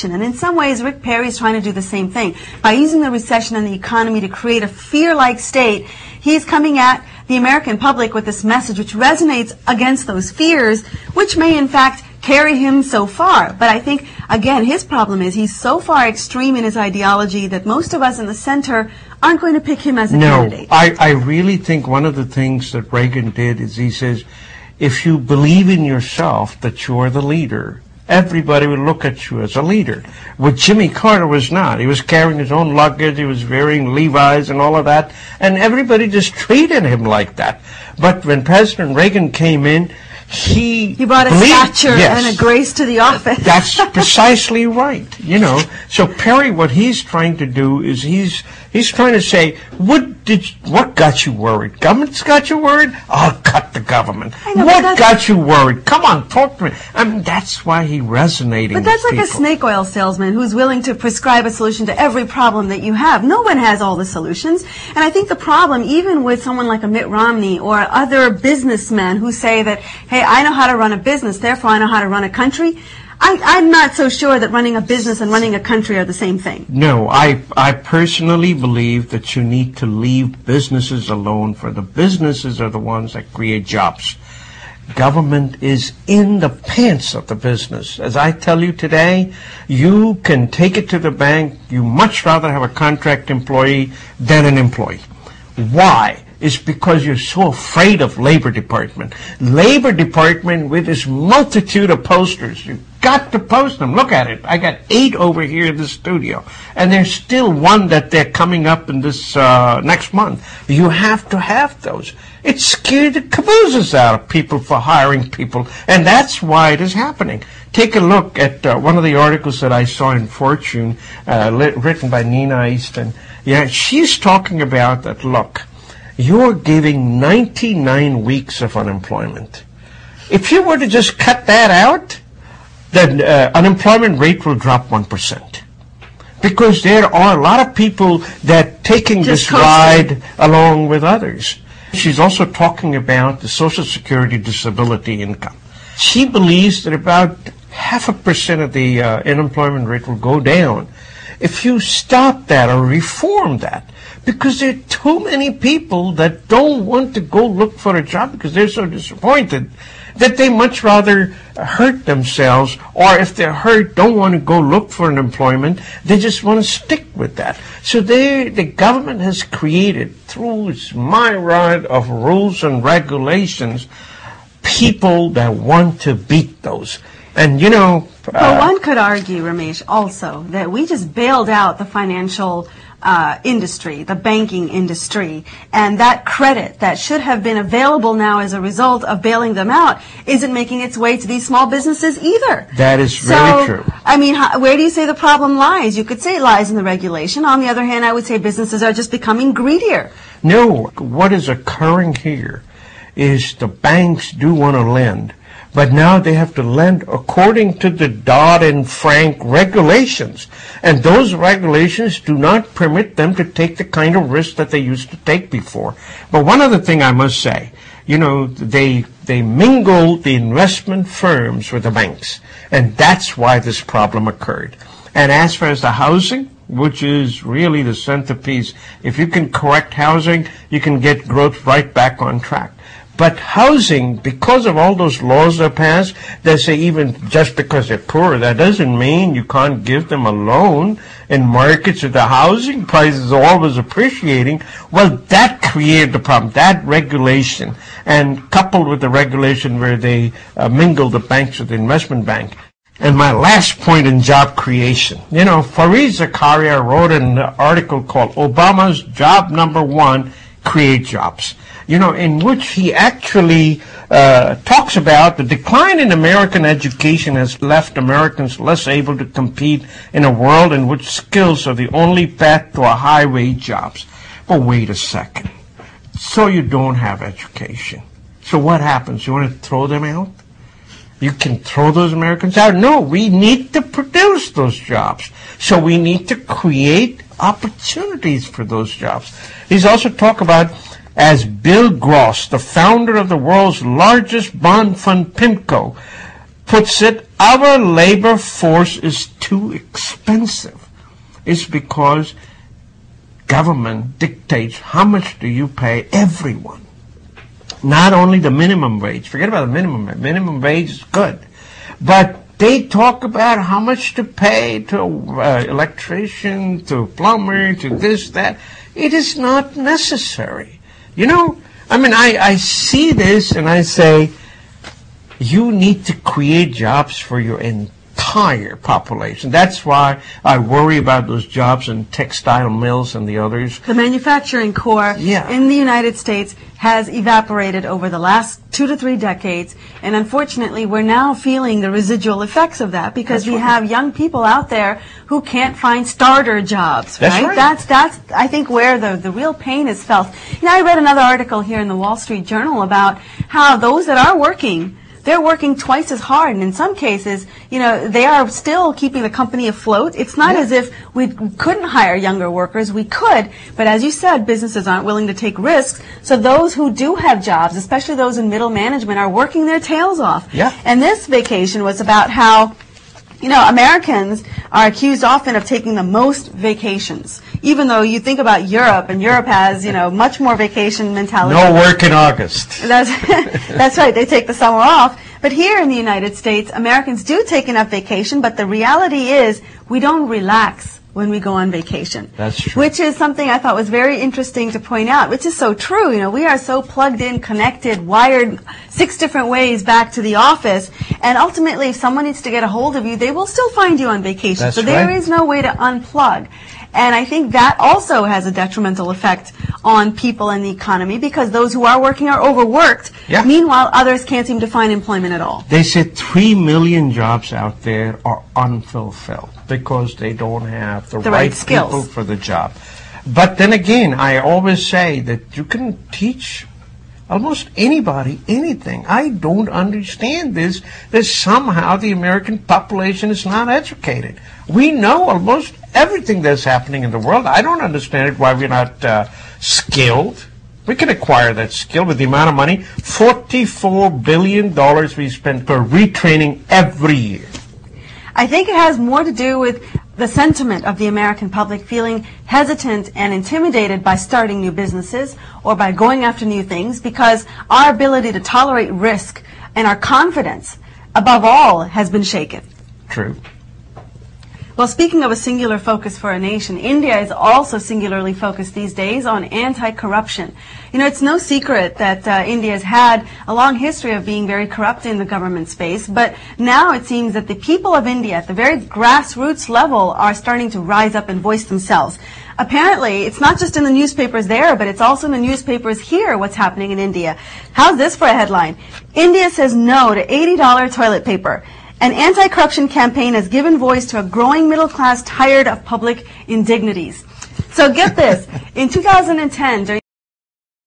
And in some ways, Rick Perry is trying to do the same thing. By using the recession and the economy to create a fear-like state, he's coming at the American public with this message which resonates against those fears, which may in fact carry him so far. But I think, again, his problem is he's so far extreme in his ideology that most of us in the center aren't going to pick him as a candidate. I really think one of the things that Reagan did is he says, if you believe in yourself that you're the leader, everybody will look at you as a leader. What Jimmy Carter was not. He was carrying his own luggage, he was wearing Levi's and all of that, and everybody just treated him like that. But when President Reagan came in, he brought a stature and a grace to the office. That's precisely right, you know. So Perry, what he's trying to do is he's trying to say, what got you worried? Government's got you worried? I'll cut the government. What got you worried? Come on, talk to me. I mean, that's why he's resonating. But that's with like people. a snake oil salesman who's willing to prescribe a solution to every problem that you have. No one has all the solutions. And I think the problem, even with someone like a Mitt Romney or other businessmen who say that, hey, I know how to run a business, therefore I know how to run a country. I'm not so sure that running a business and running a country are the same thing. No, I personally believe that you need to leave businesses alone, for the businesses are the ones that create jobs. Government is in the pants of the business. As I tell you today, you can take it to the bank. You much rather have a contract employee than an employee. Why? It's because you're so afraid of Labor Department. Labor Department with this multitude of posters. You've got to post them. Look at it. I got 8 over here in the studio. And there's still one that they're coming up in this next month. You have to have those. It scared the cabooses out of people for hiring people. And that's why it is happening. Take a look at one of the articles that I saw in Fortune, written by Nina Easton. Yeah, she's talking about that, look, you're giving 99 weeks of unemployment. If you were to just cut that out, the unemployment rate will drop 1%. Because there are a lot of people that taking this ride along with others. She's also talking about the Social Security disability income. She believes that about 0.5% of the unemployment rate will go down if you stop that or reform that. Because there are too many people that don't want to go look for a job because they're so disappointed that they much rather hurt themselves, or if they're hurt, don't want to go look for an employment. They just want to stick with that. So the government has created, through its myriad of rules and regulations, people that want to beat those. And, you know... Well, one could argue, Ramesh, also, that we just bailed out the financial industry, the banking industry, and that credit that should have been available now as a result of bailing them out isn't making its way to these small businesses either. That is very true. I mean, where do you say the problem lies? You could say it lies in the regulation. On the other hand, I would say businesses are just becoming greedier. No, what is occurring here is the banks do want to lend, but now they have to lend according to the Dodd-Frank regulations. And those regulations do not permit them to take the kind of risk that they used to take before. But one other thing I must say, you know, they mingled the investment firms with the banks. And that's why this problem occurred. And as far as the housing, which is really the centerpiece, if you can correct housing, you can get growth right back on track. But housing, because of all those laws that are passed, they say even just because they're poor, that doesn't mean you can't give them a loan in markets where the housing prices are always appreciating. Well, that created the problem, that regulation, and coupled with the regulation where they mingle the banks with the investment bank. And my last point in job creation. You know, Fareed Zakaria wrote an article called Obama's Job Number 1, Create Jobs. You know, in which he actually talks about the decline in American education has left Americans less able to compete in a world in which skills are the only path to a high-wage jobs. But wait a second. So you don't have education. So what happens? You want to throw them out? You can throw those Americans out? No, we need to produce those jobs. So we need to create opportunities for those jobs. He's also talked about, as Bill Gross, the founder of the world's largest bond fund, PIMCO, puts it, our labor force is too expensive. It's because government dictates how much do you pay everyone. Not only the minimum wage. Forget about the minimum wage. Minimum wage is good. But they talk about how much to pay to electrician, to plumber, to this, that. It is not necessary. You know, I mean, I see this and I say, you need to create jobs for your entire population. That's why I worry about those jobs in textile mills and the others. The manufacturing core in the United States has evaporated over the last 2 to 3 decades, and unfortunately we're now feeling the residual effects of that because we have young people out there who can't find starter jobs, right? That's I think where the real pain is felt. You know, I read another article here in the Wall Street Journal about how those that are working, they're working twice as hard, and in some cases, you know, they are still keeping the company afloat. It's not as if we couldn't hire younger workers. We could, but as you said, businesses aren't willing to take risks. So those who do have jobs, especially those in middle management, are working their tails off. Yeah. And this vacation was about how, you know, Americans are accused often of taking the most vacations, even though you think about Europe, and Europe has, you know, much more vacation mentality. No work in August. That's right. They take the summer off. But here in the United States, Americans do take enough vacation, but the reality is we don't relax when we go on vacation. That's true. Which is something I thought was very interesting to point out, which is so true. You know, we are so plugged in, connected, wired 6 different ways back to the office, and ultimately if someone needs to get a hold of you, they will still find you on vacation. That's so there is no way to unplug. And I think that also has a detrimental effect on people and the economy because those who are working are overworked. Yeah. Meanwhile, others can't seem to find employment at all. They said 3 million jobs out there are unfulfilled because they don't have the right skills. People for the job. But then again, I always say that you can teach almost anybody anything. I don't understand this, that somehow the American population is not educated. We know almost everything that's happening in the world. I don't understand it, why we're not skilled. We can acquire that skill with the amount of money. $44 billion we spend for retraining every year. I think it has more to do with the sentiment of the American public feeling hesitant and intimidated by starting new businesses or by going after new things because our ability to tolerate risk and our confidence, above all, has been shaken. True. Well, speaking of a singular focus for a nation, India is also singularly focused these days on anti-corruption. You know, it's no secret that India has had a long history of being very corrupt in the government space, but now it seems that the people of India at the very grassroots level are starting to rise up and voice themselves. Apparently, it's not just in the newspapers there, but it's also in the newspapers here, what's happening in India. How's this for a headline? India says no to $80 toilet paper. An anti-corruption campaign has given voice to a growing middle class tired of public indignities. So get this, in 2010, during